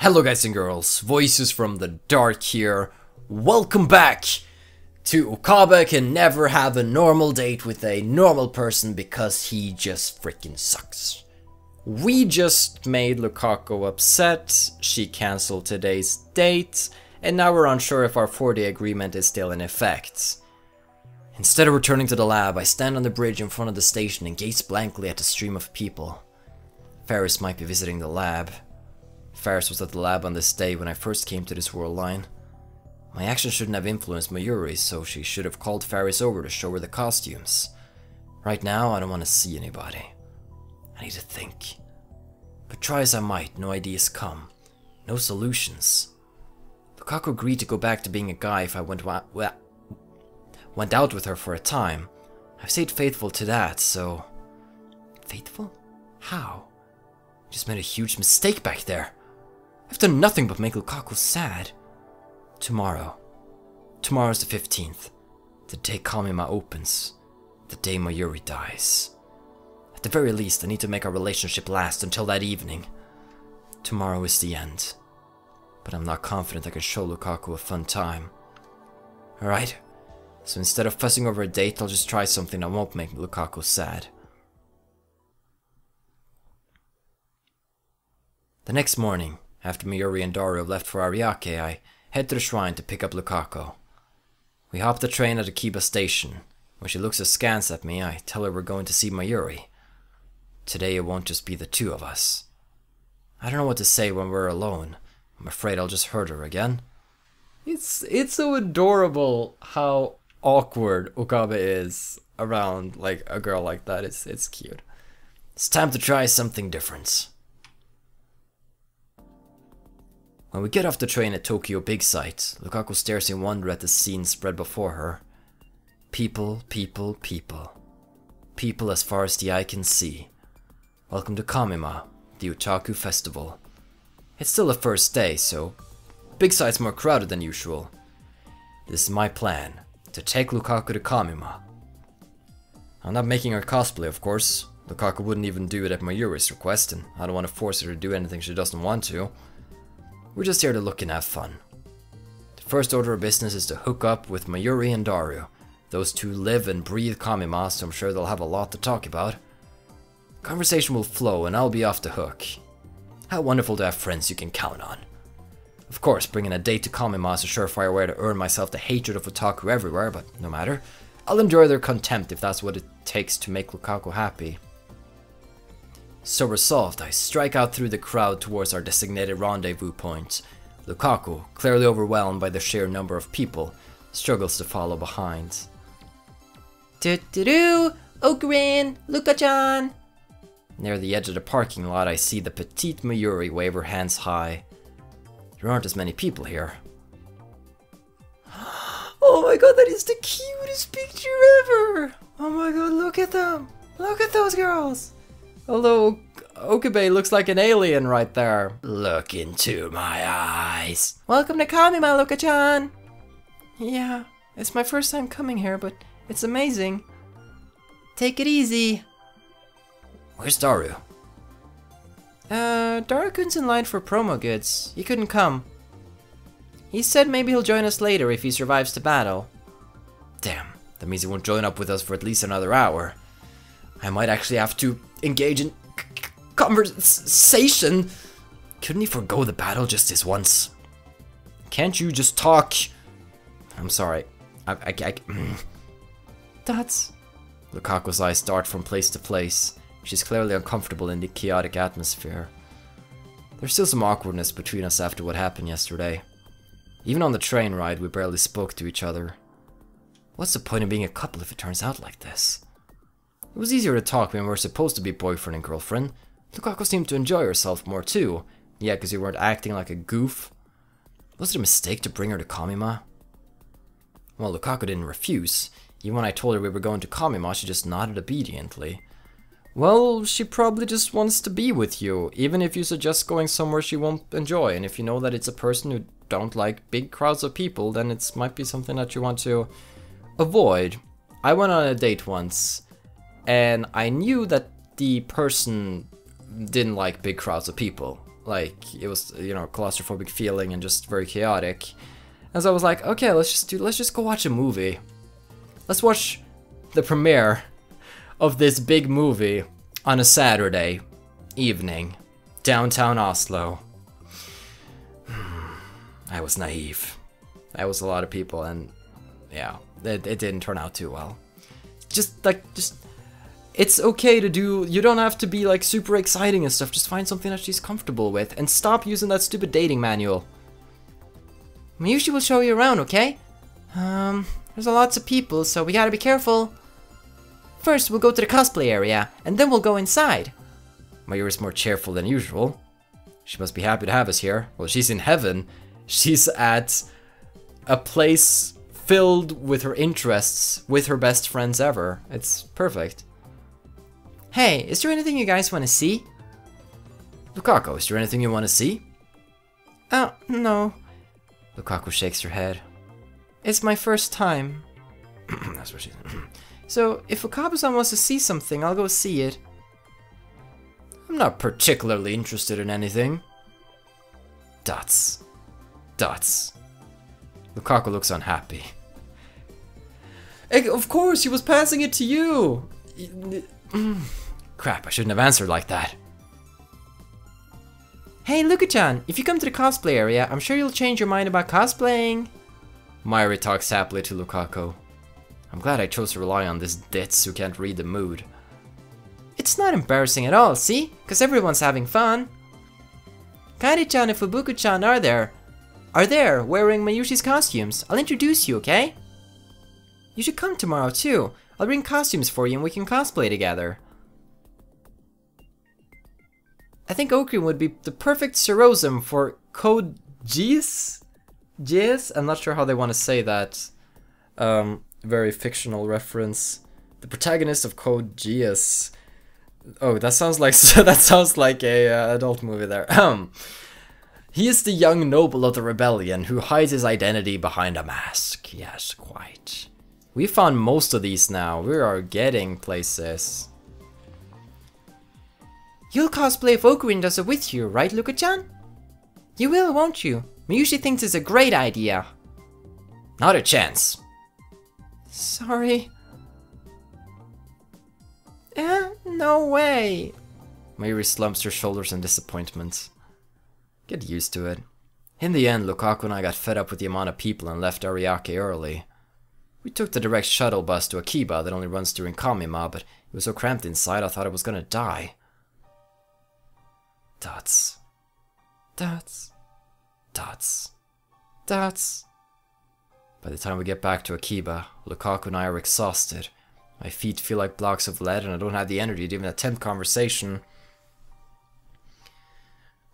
Hello guys and girls, Voices from the Dark here. Welcome back to Okabe can never have a normal date with a normal person because he just freaking sucks. We just made Lukaku upset, she cancelled today's date, and now we're unsure if our 4-day agreement is still in effect. Instead of returning to the lab, I stand on the bridge in front of the station and gaze blankly at the stream of people. Ferris might be visiting the lab. Ferris was at the lab on this day when I first came to this world line. My actions shouldn't have influenced Mayuri, so she should have called Ferris over to show her the costumes. Right now, I don't want to see anybody. I need to think. But try as I might, no ideas come. No solutions. Lukaku agreed to go back to being a guy if I went out with her for a time. I've stayed faithful to that, so... Faithful? How? I just made a huge mistake back there. I've done nothing but make Lukaku sad. Tomorrow's the 15th. The day Kamima opens. The day Mayuri dies. At the very least, I need to make our relationship last until that evening. Tomorrow is the end. But I'm not confident I can show Lukaku a fun time. Alright, so instead of fussing over a date, I'll just try something that won't make Lukaku sad. The next morning, after Mayuri and Daru have left for Ariake, I head to the shrine to pick up Lukaku. We hop the train at Akiba station. When she looks askance at me, I tell her we're going to see Mayuri. Today it won't just be the two of us. I don't know what to say when we're alone. I'm afraid I'll just hurt her again. It's so adorable how awkward Okabe is around like a girl like that. It's cute. It's time to try something different. When we get off the train at Tokyo Big Sight, Lukaku stares in wonder at the scene spread before her. People, people, people. People as far as the eye can see. Welcome to Kamima, the Otaku Festival. It's still the first day, so Big Sight's more crowded than usual. This is my plan, to take Lukaku to Kamima. I'm not making her cosplay, of course. Lukaku wouldn't even do it at Mayuri's request, and I don't want to force her to do anything she doesn't want to. We're just here to look and have fun. The first order of business is to hook up with Mayuri and Daru. Those two live and breathe Kamima, so I'm sure they'll have a lot to talk about. Conversation will flow and I'll be off the hook. How wonderful to have friends you can count on. Of course, bringing a date to Kamima is a surefire way to earn myself the hatred of otaku everywhere, but no matter. I'll endure their contempt if that's what it takes to make Lukaku happy. So resolved, I strike out through the crowd towards our designated rendezvous point. Lukaku, clearly overwhelmed by the sheer number of people, struggles to follow behind. Do-do-do! Okurin! Luka-chan! Near the edge of the parking lot, I see the petite Mayuri wave her hands high. There aren't as many people here. Oh my god, that is the cutest picture ever! Oh my god, look at them! Look at those girls! Although Okabe looks like an alien right there. Look into my eyes. Welcome to Kamima, Luka-chan! Yeah, it's my first time coming here, but it's amazing. Take it easy. Where's Daru? Daru-kun's in line for promo goods. He couldn't come. He said maybe he'll join us later if he survives the battle. Damn, that means he won't join up with us for at least another hour. I might actually have to engage in conversation. Couldn't he forgo the battle just this once? Can't you just talk? I'm sorry. That's... Lukaku's eyes dart from place to place. She's clearly uncomfortable in the chaotic atmosphere. There's still some awkwardness between us after what happened yesterday. Even on the train ride, we barely spoke to each other. What's the point of being a couple if it turns out like this? It was easier to talk when we were supposed to be boyfriend and girlfriend. Lukaku seemed to enjoy herself more too. Yeah, because you weren't acting like a goof. Was it a mistake to bring her to Kamima? Well, Lukaku didn't refuse. Even when I told her we were going to Kamima, she just nodded obediently. Well, she probably just wants to be with you, even if you suggest going somewhere she won't enjoy. And if you know that it's a person who don't like big crowds of people, then it might be something that you want to avoid. I went on a date once, and I knew that the person didn't like big crowds of people. Like, it was, you know, claustrophobic feeling and just very chaotic. And so I was like, okay, let's just go watch a movie. Let's watch the premiere of this big movie on a Saturday evening, downtown Oslo. I was naive. That was a lot of people, and yeah, it didn't turn out too well. Just, it's okay to do, you don't have to be like super exciting and stuff, just find something that she's comfortable with, and stop using that stupid dating manual. Mayushi will show you around, okay? There's lots of people, so we gotta be careful. First, we'll go to the cosplay area, and then we'll go inside. Mayuri's more cheerful than usual. She must be happy to have us here. Well, she's in heaven. She's at a place filled with her interests, with her best friends ever. It's perfect. Hey, is there anything you guys want to see? Lukaku, is there anything you want to see? Oh, no. Lukaku shakes her head. It's my first time. That's what she said. So, if Okabe-san wants to see something, I'll go see it. I'm not particularly interested in anything. Dots. Lukaku looks unhappy. Of course, he was passing it to you! Crap, I shouldn't have answered like that. Hey, Luka-chan, if you come to the cosplay area, I'm sure you'll change your mind about cosplaying. Mayuri talks happily to Lukaku. I'm glad I chose to rely on this ditz who can't read the mood. It's not embarrassing at all, see? Because everyone's having fun. Kairi-chan and Fubuku-chan are there wearing Mayushi's costumes. I'll introduce you, okay? You should come tomorrow too. I'll bring costumes for you and we can cosplay together. I think Okrin would be the perfect Surosum for Code Geass? I'm not sure how they want to say that. Very fictional reference. The protagonist of Code Geass. Oh, that sounds like a adult movie there. He is the young noble of the rebellion who hides his identity behind a mask. Yes, quite. We found most of these now. We are getting places. You'll cosplay if Okurin does it with you, right, Luka-chan? You will, won't you? Mayushi thinks it's a great idea. Not a chance. Sorry. No way. Mayuri slumps her shoulders in disappointment. Get used to it. In the end, Lukaku and I got fed up with the amount of people and left Ariake early. We took the direct shuttle bus to Akiba that only runs during Kamima, but it was so cramped inside I thought I was gonna die. Dots. By the time we get back to Akiba, Lukaku and I are exhausted. My feet feel like blocks of lead and I don't have the energy to even attempt conversation.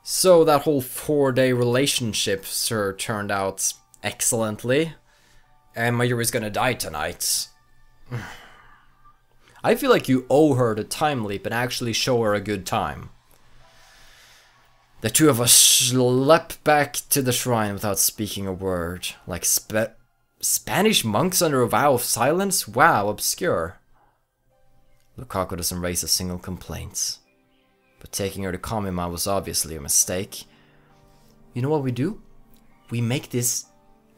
So that whole 4-day relationship sure turned out excellently. And Mayuri's gonna die tonight. I feel like you owe her the time leap and actually show her a good time. The two of us leapt back to the shrine without speaking a word. Like Spanish monks under a vow of silence? Wow, obscure. Lukaku doesn't raise a single complaint. But taking her to Kamima was obviously a mistake. You know what we do? We make this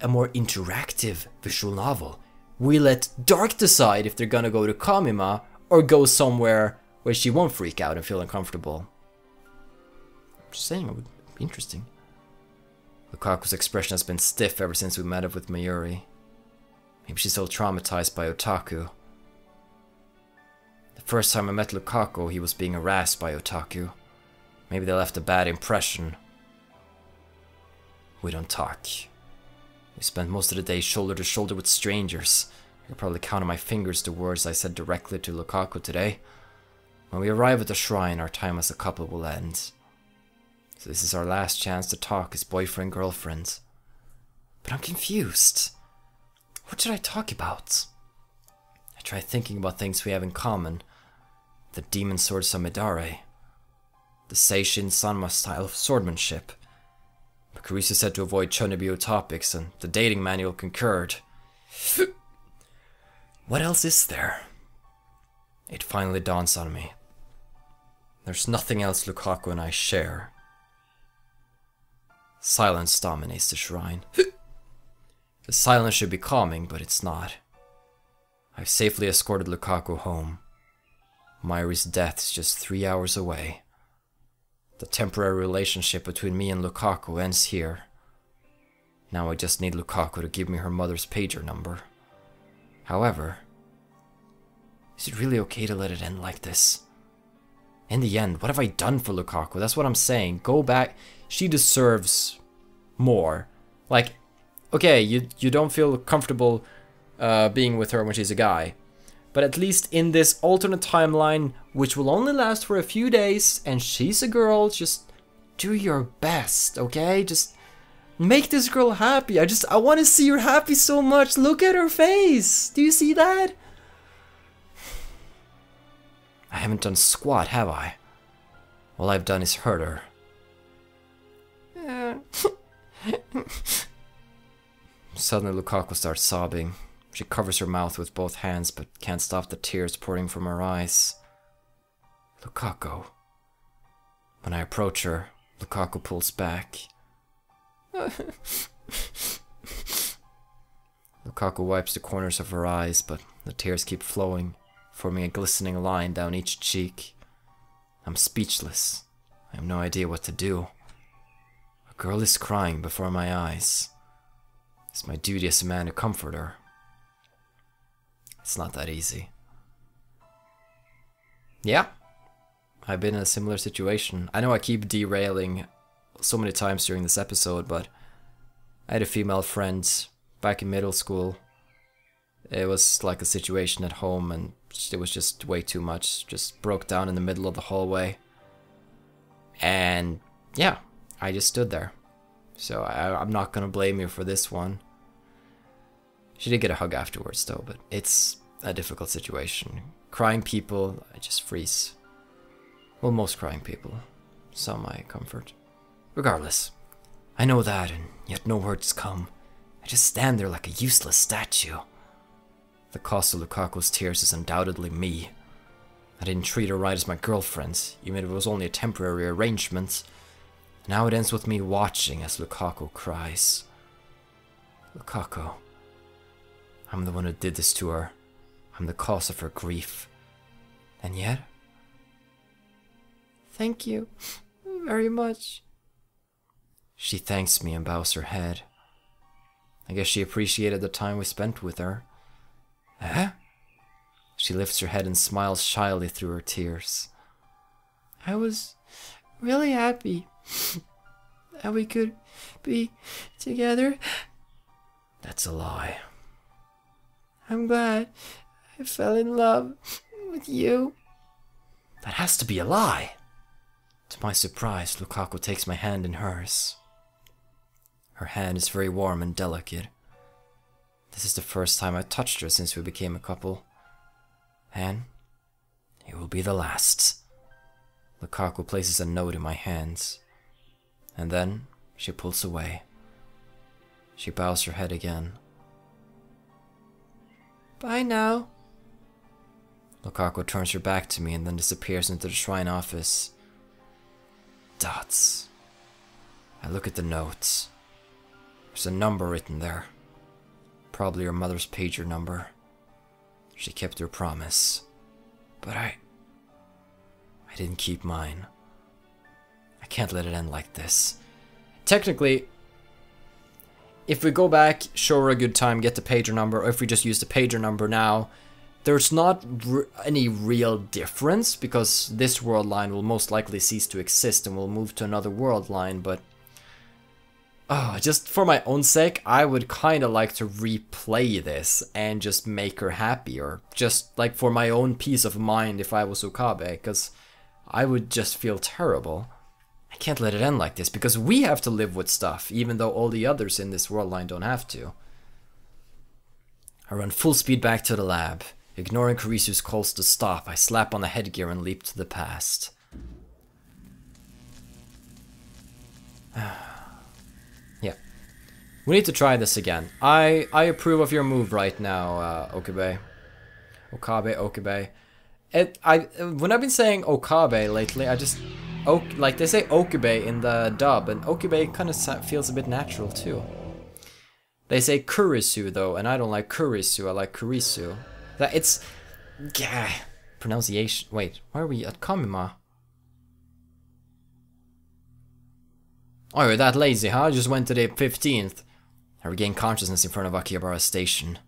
a more interactive visual novel. We let Dark decide if they're gonna go to Kamima or go somewhere where she won't freak out and feel uncomfortable. Just saying, it would be interesting. Lukaku's expression has been stiff ever since we met up with Mayuri. Maybe she's still traumatized by otaku. The first time I met Lukaku, he was being harassed by otaku. Maybe they left a bad impression. We don't talk. We spent most of the day shoulder to shoulder with strangers. I could probably count on my fingers the words I said directly to Lukaku today. When we arrive at the shrine, our time as a couple will end. So this is our last chance to talk as boyfriend-girlfriend. But I'm confused. What should I talk about? I try thinking about things we have in common. The demon sword Samidare. The Seishin Sanma style of swordsmanship. But Kurisu said to avoid Chonibyo topics, and the dating manual concurred. What else is there? It finally dawns on me. There's nothing else Lukaku and I share. Silence dominates the shrine. The silence should be calming, but it's not. I've safely escorted Lukaku home. Myri's death is just 3 hours away. The temporary relationship between me and Lukaku ends here. Now I just need Lukaku to give me her mother's pager number. However, is it really okay to let it end like this? In the end, what have I done for Lukaku? That's what I'm saying. Go back. She deserves more. Like, okay, you don't feel comfortable being with her when she's a guy. But at least in this alternate timeline, which will only last for a few days, and she's a girl, just do your best, okay? Just make this girl happy. I want to see her happy so much. Look at her face. Do you see that? I haven't done squat, have I? All I've done is hurt her. Suddenly Lukaku starts sobbing. She covers her mouth with both hands, but can't stop the tears pouring from her eyes. Lukaku. When I approach her, Lukaku pulls back. Lukaku wipes the corners of her eyes, but the tears keep flowing, forming a glistening line down each cheek. I'm speechless. I have no idea what to do. A girl is crying before my eyes. It's my duty as a man to comfort her. It's not that easy. Yeah, I've been in a similar situation. I know I keep derailing so many times during this episode, but I had a female friend back in middle school. It was like a situation at home and it was just way too much. Just broke down in the middle of the hallway. And yeah, I just stood there. So I'm not gonna blame you for this one. She did get a hug afterwards though, but it's a difficult situation. Crying people, I just freeze. Well, most crying people. Some I comfort. Regardless, I know that, and yet no words come. I just stand there like a useless statue. The cost of Lukaku's tears is undoubtedly me. I didn't treat her right as my girlfriend, even if it was only a temporary arrangement. Now it ends with me watching as Lukaku cries. Lukaku. I'm the one who did this to her. I'm the cause of her grief. And yet... Thank you very much. She thanks me and bows her head. I guess she appreciated the time we spent with her. Eh? She lifts her head and smiles shyly through her tears. I was really happy that we could be together. That's a lie. I'm glad I fell in love with you. That has to be a lie. To my surprise, Lukaku takes my hand in hers. Her hand is very warm and delicate. This is the first time I touched her since we became a couple. And it will be the last. Lukaku places a note in my hands. And then she pulls away. She bows her head again. Bye now. Lukaku turns her back to me and then disappears into the shrine office. Dots. I look at the notes. There's a number written there. Probably her mother's pager number. She kept her promise. But I didn't keep mine. I can't let it end like this. Technically, if we go back, show her a good time, get the pager number, or if we just use the pager number now, there's not any real difference, because this world line will most likely cease to exist and we'll move to another world line, but... just for my own sake, I would kind of like to replay this and just make her happier. Just like for my own peace of mind if I was Okabe, because I would just feel terrible. I can't let it end like this, because we have to live with stuff, even though all the others in this world line don't have to. I run full speed back to the lab. Ignoring Kurisu's calls to stop, I slap on the headgear and leap to the past. Yeah. We need to try this again. I approve of your move right now, Okabe. Okabe. When I've been saying Okabe lately, like they say Okube in the dub, and Okube kind of feels a bit natural too. They say Kurisu though, and I don't like Kurisu, I like Kurisu. That it's... yeah, pronunciation. Wait, where are we at Kamima? Oh, you're that lazy, huh? I just went to the 15th. I regained consciousness in front of Akihabara Station.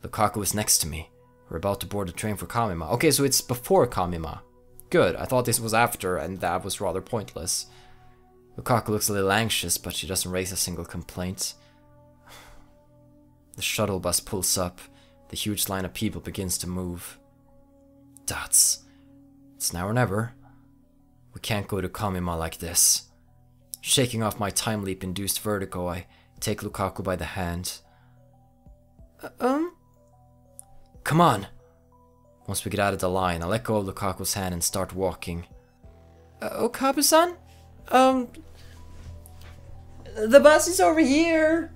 Lukaku was next to me. We're about to board the train for Kamima. Okay, so it's before Kamima. Good, I thought this was after, and that was rather pointless. Lukaku looks a little anxious, but she doesn't raise a single complaint. The shuttle bus pulls up. The huge line of people begins to move. Dots. It's now or never. We can't go to Kamima like this. Shaking off my time leap induced vertigo, I take Lukaku by the hand. Come on! Once we get out of the line, I let go of Lukaku's hand and start walking. Okabe-san? The bus is over here!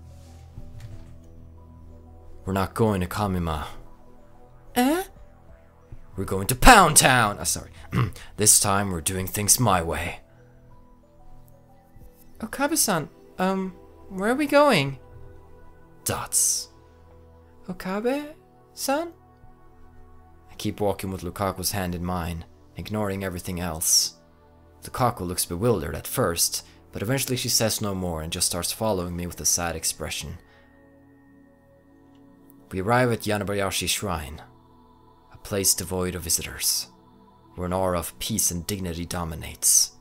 We're not going to Kamima. We're going to Pound Town! Sorry. This time we're doing things my way. Okabe-san, where are we going? Dots. Okabe-san? I keep walking with Lukaku's hand in mine, ignoring everything else. Lukaku looks bewildered at first, but eventually she says no more and just starts following me with a sad expression. We arrive at Yanabayashi Shrine, a place devoid of visitors, where an aura of peace and dignity dominates,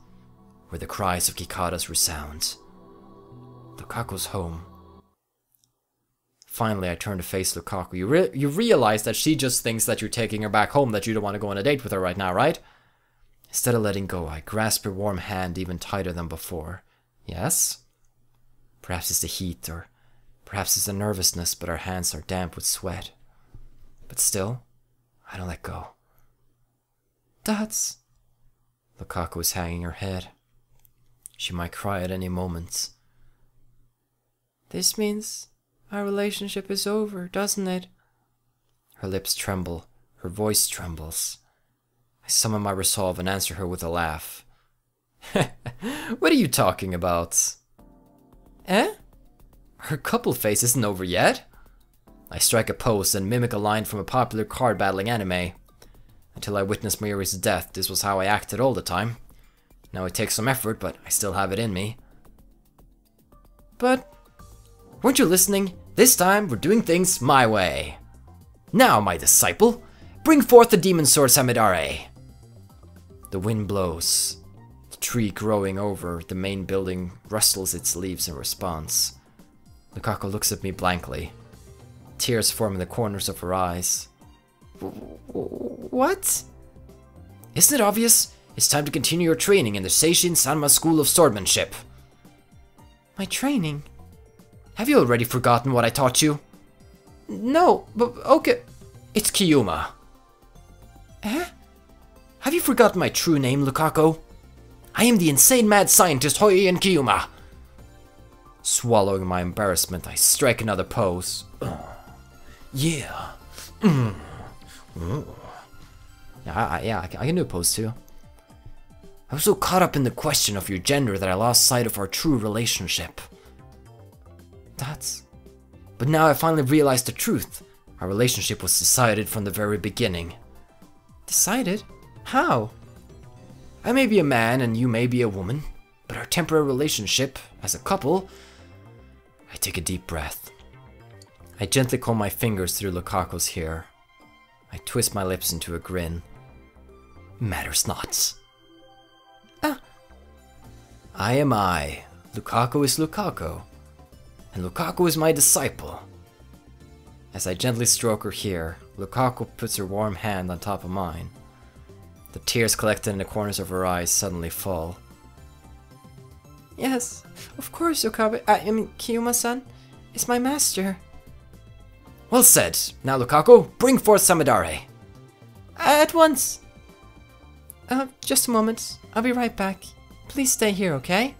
where the cries of cicadas resound. Lukaku's home. Finally, I turn to face Lukaku. You realize that she just thinks that you're taking her back home, that you don't want to go on a date with her right now, right? Instead of letting go, I grasp her warm hand even tighter than before. Yes? Perhaps it's the heat, or perhaps it's the nervousness, but our hands are damp with sweat. But still, I don't let go. Dots. Lukaku is hanging her head. She might cry at any moment. This means our relationship is over, doesn't it? Her lips tremble. Her voice trembles. I summon my resolve and answer her with a laugh. What are you talking about? Her couple phase isn't over yet. I strike a pose and mimic a line from a popular card battling anime. Until I witnessed Mayuri's death, this was how I acted all the time. Now it takes some effort, but I still have it in me. But weren't you listening? This time we're doing things my way. Now, my disciple, bring forth the demon sword Samidare. The wind blows. The tree growing over the main building rustles its leaves in response. Lukaku looks at me blankly. Tears form in the corners of her eyes. What? Isn't it obvious? It's time to continue your training in the Seishin Sanma School of Swordmanship. My training? Have you already forgotten what I taught you? No, but okay. It's Kiyuma. Have you forgotten my true name, Lukaku? I am the insane mad scientist Hoyoen Kiyuma. Swallowing my embarrassment, I strike another pose. Yeah. Yeah, I can do a pose too. I was so caught up in the question of your gender that I lost sight of our true relationship. But now I finally realized the truth. Our relationship was decided from the very beginning. Decided? How? I may be a man and you may be a woman, but our temporary relationship, as a couple... I take a deep breath. I gently comb my fingers through Lukaku's hair. I twist my lips into a grin. Matters not. I am I. Lukaku is Lukaku. And Lukaku is my disciple. As I gently stroke her hair, Lukaku puts her warm hand on top of mine. The tears collected in the corners of her eyes suddenly fall. Yes, of course, Kiyuma-san is my master. Well said. Now, Lukaku, bring forth Samidare. At once. Just a moment. I'll be right back. Please stay here, okay?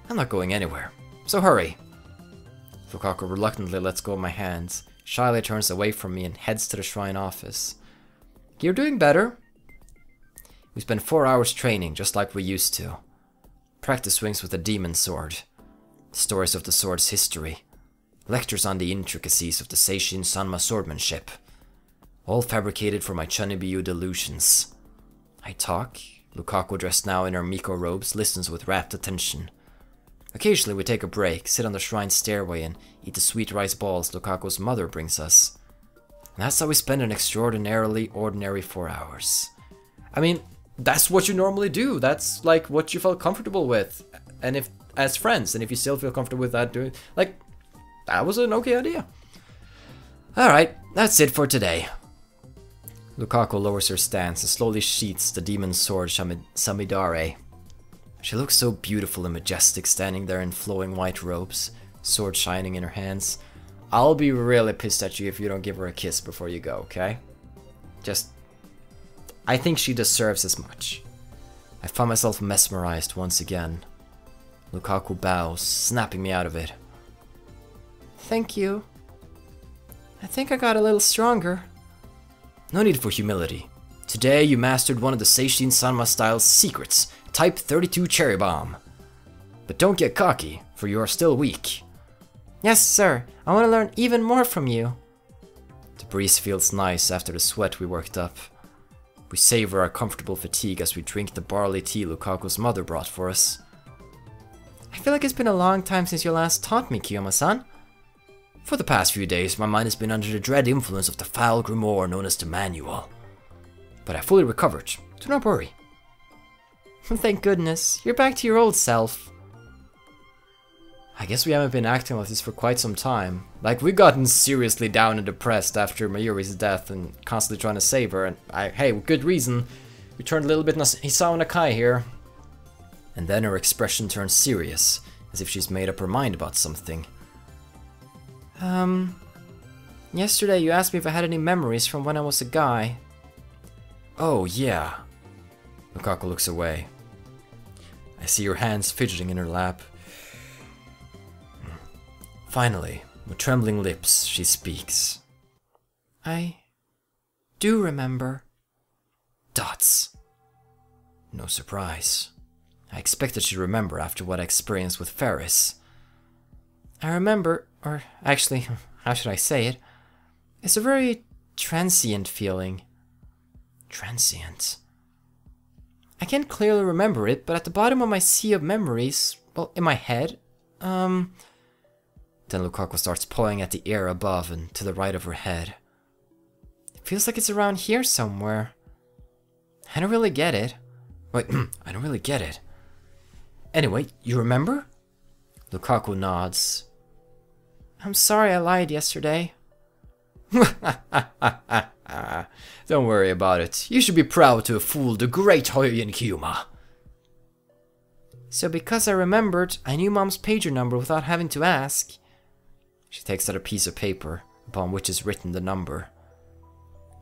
I'm not going anywhere, so hurry. Lukaku reluctantly lets go of my hands, shyly turns away from me and heads to the shrine office. You're doing better. We spent 4 hours training, just like we used to. Practice swings with a demon sword. Stories of the sword's history. Lectures on the intricacies of the Seishin Sanma swordmanship. All fabricated for my Chunibiyu delusions. I talk. Lukaku, dressed now in her Miko robes, listens with rapt attention. Occasionally we take a break, sit on the shrine stairway and eat the sweet rice balls Lukaku's mother brings us. And that's how we spend an extraordinarily ordinary 4 hours. I mean, that's what you normally do. That's like what you felt comfortable with. And if, as friends, and if you still feel comfortable with that, doing, like, that was an okay idea. Alright, that's it for today. Lukaku lowers her stance and slowly sheaths the demon sword Samidare. She looks so beautiful and majestic standing there in flowing white robes, sword shining in her hands. I'll be really pissed at you if you don't give her a kiss before you go, okay? I think she deserves as much. I found myself mesmerized once again. Lukaku bows, snapping me out of it. Thank you. I think I got a little stronger. No need for humility. Today you mastered one of the Seishin Sanma style's secrets, Type 32 Cherry Bomb. But don't get cocky, for you are still weak. Yes, sir. I want to learn even more from you. The breeze feels nice after the sweat we worked up. We savor our comfortable fatigue as we drink the barley tea Lukaku's mother brought for us. I feel like it's been a long time since you last taught me, Kiyoma-san. For the past few days, my mind has been under the dread influence of the foul grimoire known as the Manual. But I fully recovered. Do not worry. Thank goodness. You're back to your old self. I guess we haven't been acting like this for quite some time. Like, we've gotten seriously down and depressed after Mayuri's death and constantly trying to save her, and hey, with good reason. We turned a little bit Hisao Nakai here. And then her expression turns serious, as if she's made up her mind about something. Yesterday you asked me if I had any memories from when I was a guy. Oh, yeah. Lukaku looks away. I see her hands fidgeting in her lap. Finally, with trembling lips, she speaks. I do remember. Dots. No surprise. I expected she'd remember after what I experienced with Ferris. I remember, or actually, how should I say it? It's a very transient feeling. Transient. I can't clearly remember it, but at the bottom of my sea of memories, well, in my head, Then Lukaku starts pawing at the air above and to the right of her head. It feels like it's around here somewhere. I don't really get it. Wait, I don't really get it. Anyway, you remember? Lukaku nods. I'm sorry I lied yesterday. Don't worry about it. You should be proud to have fooled the great Hoyoyin Kyuma. So because I remembered, I knew Mom's pager number without having to ask. She takes out a piece of paper, upon which is written the number.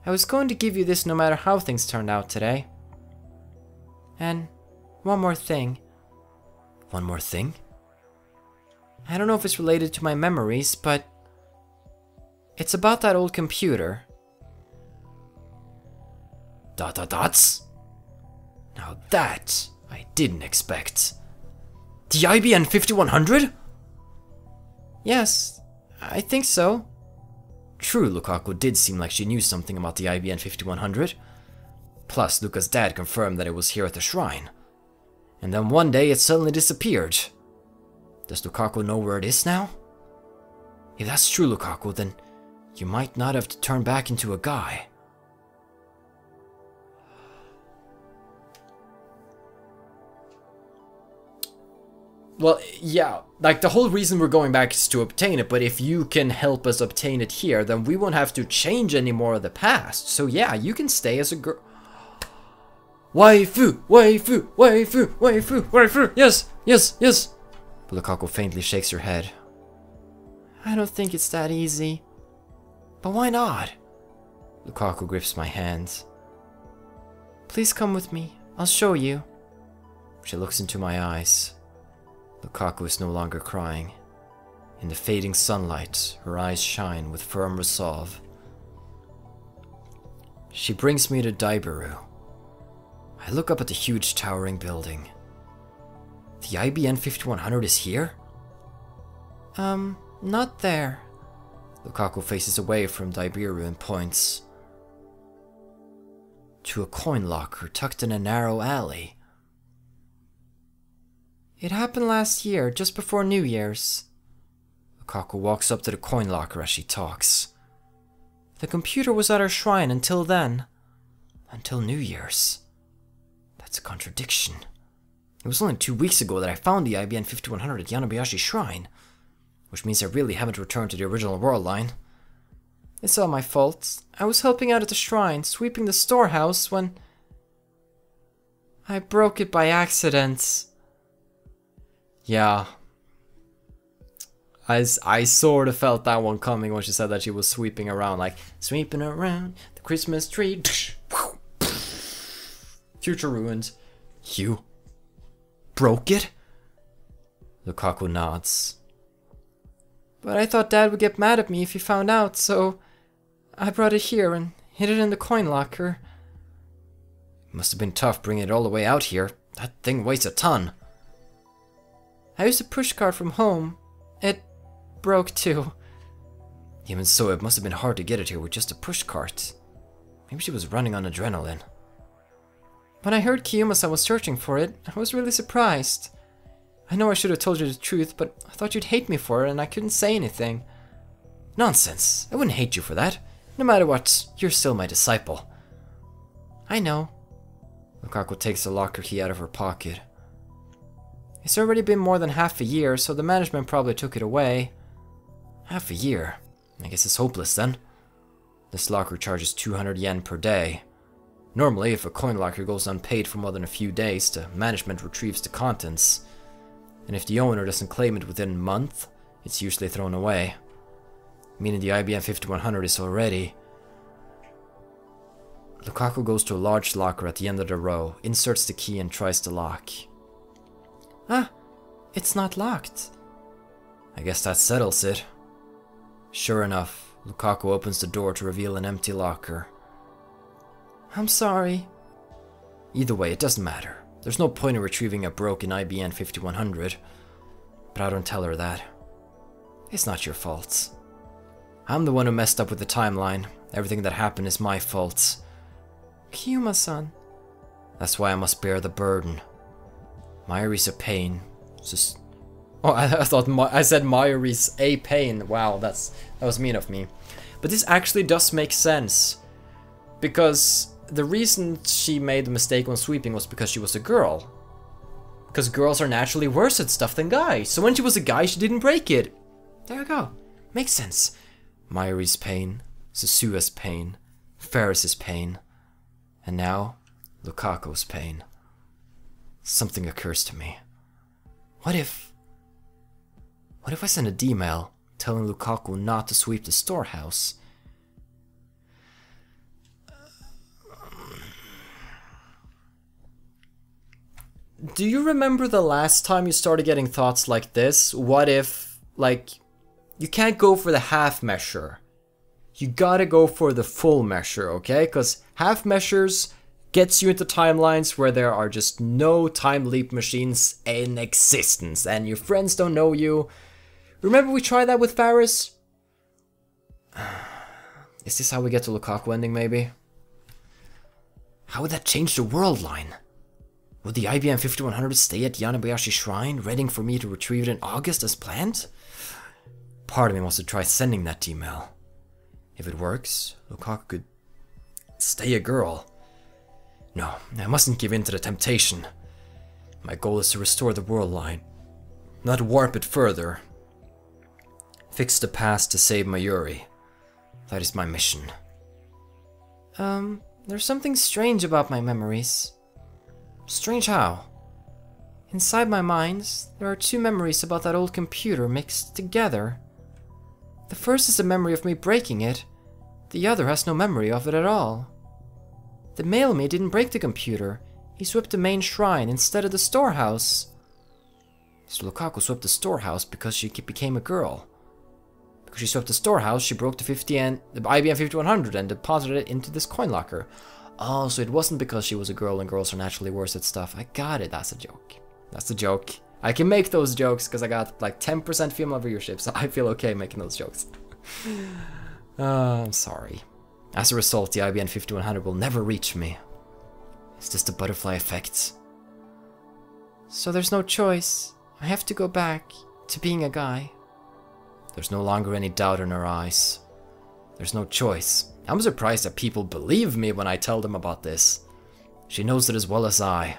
I was going to give you this no matter how things turned out today. And one more thing. One more thing? I don't know if it's related to my memories, but it's about that old computer. Dots? Now that I didn't expect. The IBM 5100? Yes, I think so. True, Lukaku did seem like she knew something about the IBM 5100. Plus, Luka's dad confirmed that it was here at the shrine. And then one day it suddenly disappeared. Does Lukaku know where it is now? If that's true, Lukaku, then you might not have to turn back into a guy. Well, yeah, like the whole reason we're going back is to obtain it, but if you can help us obtain it here, then we won't have to change any more of the past. So yeah, you can stay as a girl. Waifu, waifu, waifu, waifu, waifu, yes, yes, yes. But Lukaku faintly shakes her head. I don't think it's that easy. But why not? Lukaku grips my hand. Please come with me, I'll show you. She looks into my eyes. Lukaku is no longer crying. In the fading sunlight, her eyes shine with firm resolve. She brings me to Daibaru. I look up at the huge towering building. The IBN 5100 is here? Not there. Lukaku faces away from Daibiru and points to a coin locker tucked in a narrow alley. It happened last year, just before New Year's. Lukaku walks up to the coin locker as she talks. The computer was at our shrine until then. Until New Year's. That's a contradiction. It was only 2 weeks ago that I found the IBN 5100 at Yanabayashi Shrine. Which means I really haven't returned to the original world line. It's all my fault. I was helping out at the shrine, sweeping the storehouse, when I broke it by accident. Yeah. I sort of felt that one coming when she said that she was sweeping around, like, sweeping around the Christmas tree. Future ruined. You broke it? Lukaku nods. But I thought Dad would get mad at me if he found out, so I brought it here and hid it in the coin locker. It must have been tough bringing it all the way out here. That thing weighs a ton. I used a pushcart from home. It broke too. Even so, it must have been hard to get it here with just a pushcart. Maybe she was running on adrenaline. When I heard Kiyuma-san was searching for it, I was really surprised. I know I should have told you the truth, but I thought you'd hate me for it and I couldn't say anything. Nonsense. I wouldn't hate you for that. No matter what, you're still my disciple. I know. Lukaku takes the locker key out of her pocket. It's already been more than half a year, so the management probably took it away. Half a year? I guess it's hopeless then. This locker charges 200 yen per day. Normally, if a coin locker goes unpaid for more than a few days, the management retrieves the contents. And if the owner doesn't claim it within a month, it's usually thrown away. Meaning the IBM 5100 is already... Lukaku goes to a large locker at the end of the row, inserts the key and tries the lock. Ah, it's not locked. I guess that settles it. Sure enough, Lukaku opens the door to reveal an empty locker. I'm sorry. Either way, it doesn't matter. There's no point in retrieving a broken IBN 5100. But I don't tell her that. It's not your fault. I'm the one who messed up with the timeline. Everything that happened is my fault. Kiyuma-san. That's why I must bear the burden. Mayuri's a pain. Just... Oh, I thought I said Mayuri's a pain. Wow, that was mean of me. But this actually does make sense. Because the reason she made the mistake when sweeping was because she was a girl. Because girls are naturally worse at stuff than guys. So when she was a guy, she didn't break it. There you go. Makes sense. Mayuri's pain, Susua's pain, Ferris's pain, and now Lukaku's pain. Something occurs to me. What if I send a D-mail telling Lukaku not to sweep the storehouse? Do you remember the last time you started getting thoughts like this? What if, like, you can't go for the half measure. You gotta go for the full measure, okay? Because half measures gets you into timelines where there are just no time leap machines in existence and your friends don't know you. Remember we tried that with Faris? Is this how we get to Lukaku ending, maybe? How would that change the world line? Would the IBM 5100 stay at Yanabayashi Shrine, ready for me to retrieve it in August as planned? Part of me wants to try sending that email. If it works, Lukaku could stay a girl. No, I mustn't give in to the temptation. My goal is to restore the world line, not warp it further. Fix the past to save Mayuri. That is my mission. There's something strange about my memories. Strange how? Inside my mind, there are two memories about that old computer mixed together. The first is a memory of me breaking it. The other has no memory of it at all. The male me didn't break the computer. He swept the main shrine instead of the storehouse. So Lukaku swept the storehouse because she became a girl. Because she swept the storehouse, she broke the IBM 5100 and deposited it into this coin locker. Oh, so it wasn't because she was a girl and girls are naturally worse at stuff. I got it, that's a joke. That's a joke. I can make those jokes because I got like 10% female viewership, so I feel okay making those jokes. I'm sorry. As a result, the IBN 5100 will never reach me. It's just the butterfly effect. So there's no choice. I have to go back to being a guy. There's no longer any doubt in her eyes. There's no choice. I'm surprised that people believe me when I tell them about this. She knows it as well as I.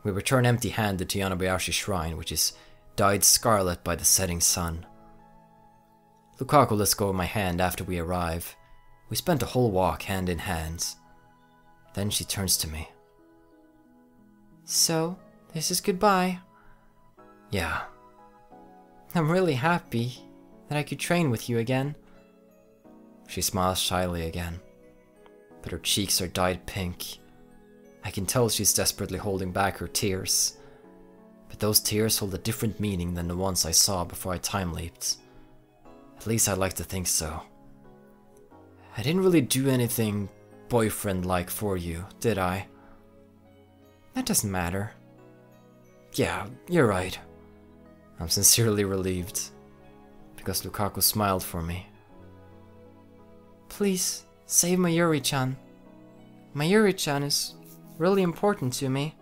We return empty-handed to Yanobayashi Shrine, which is dyed scarlet by the setting sun. Lukaku lets go of my hand after we arrive. We spent a whole walk hand in hand. Then she turns to me. So, this is goodbye. Yeah. I'm really happy that I could train with you again. She smiles shyly again, but her cheeks are dyed pink. I can tell she's desperately holding back her tears, but those tears hold a different meaning than the ones I saw before I time-leaped. At least I'd like to think so. I didn't really do anything boyfriend-like for you, did I? That doesn't matter. Yeah, you're right. I'm sincerely relieved, because Lukaku smiled for me. Please, save Mayuri-chan. Mayuri-chan is really important to me.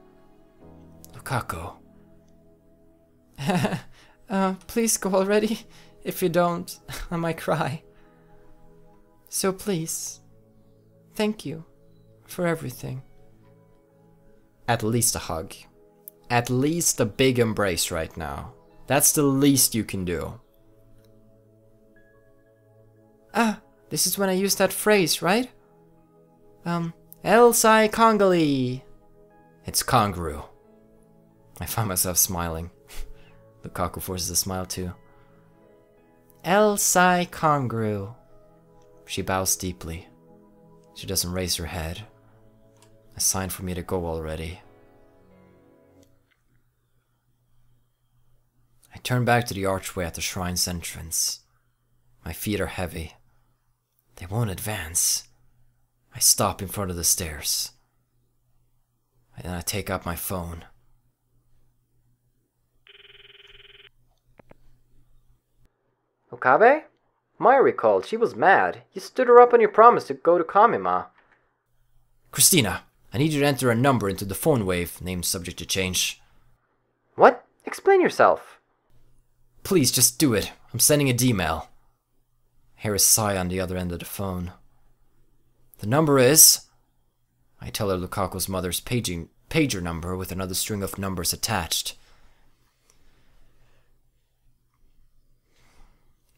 Lukaku. Please go already. If you don't, I might cry. So please, thank you for everything. At least a hug. At least a big embrace right now. That's the least you can do. Ah, this is when I used that phrase, right? Elsai Kongali. It's Kongru. I find myself smiling. Lukaku forces a smile too. Elsai Kongru. She bows deeply. She doesn't raise her head. A sign for me to go already. I turn back to the archway at the shrine's entrance. My feet are heavy. They won't advance. I stop in front of the stairs. And then I take up my phone. Okabe? Mayuri called. She was mad. You stood her up on your promise to go to Kamima. Christina, I need you to enter a number into the phone wave, named subject to change. What? Explain yourself. Please, just do it. I'm sending a D-mail. I hear a sigh on the other end of the phone. The number is... I tell her Lukaku's mother's pager number with another string of numbers attached.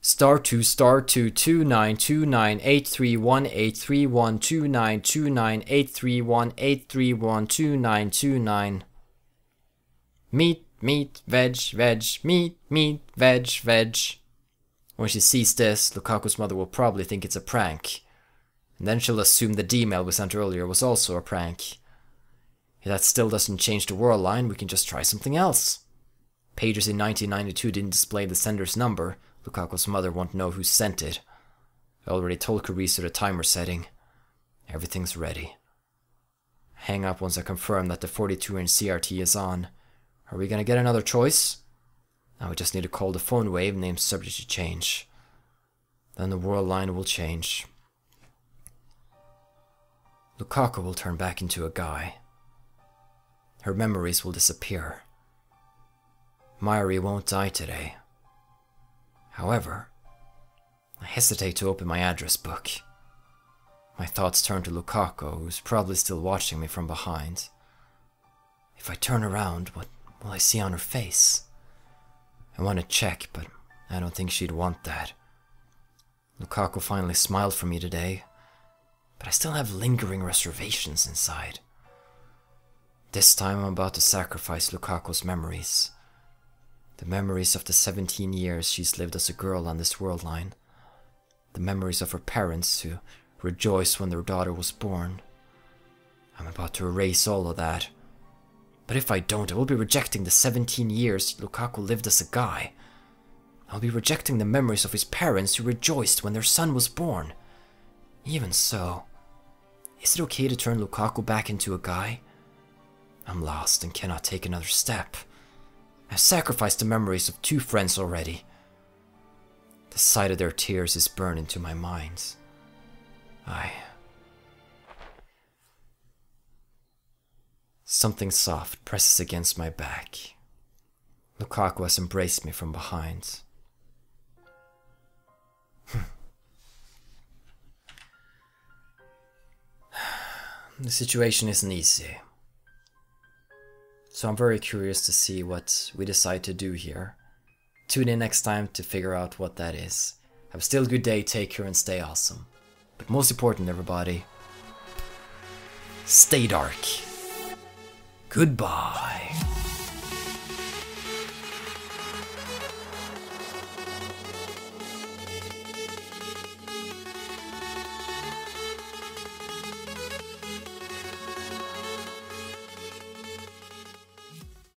*2 *2 292983183129298318312929. Meat, veg, meat, veg. When she sees this, Lukaku's mother will probably think it's a prank. And then she'll assume the D-mail we sent earlier was also a prank. If that still doesn't change the world line, we can just try something else. Pages in 1992 didn't display the sender's number. Lukaku's mother won't know who sent it. I already told Kurisu the timer setting. Everything's ready. Hang up once I confirm that the 42-inch CRT is on. Are we gonna get another choice? Now we just need to call the phone wave named subject to change. Then the world line will change. Lukaku will turn back into a guy. Her memories will disappear. Mayuri won't die today. However, I hesitate to open my address book. My thoughts turn to Lukaku, who's probably still watching me from behind. If I turn around, what will I see on her face? I want to check, but I don't think she'd want that. Lukaku finally smiled for me today, but I still have lingering reservations inside. This time I'm about to sacrifice Lukaku's memories. The memories of the 17 years she's lived as a girl on this world line. The memories of her parents who rejoiced when their daughter was born. I'm about to erase all of that. But if I don't, I will be rejecting the 17 years Lukaku lived as a guy. I'll be rejecting the memories of his parents who rejoiced when their son was born. Even so, is it okay to turn Lukaku back into a guy? I'm lost and cannot take another step. I've sacrificed the memories of 2 friends already. The sight of their tears is burned into my mind. Something soft presses against my back. Lukaku has embraced me from behind. The situation isn't easy. So I'm very curious to see what we decide to do here. Tune in next time to figure out what that is. Have a still good day, take care and stay awesome. But most important, everybody, stay dark. Goodbye.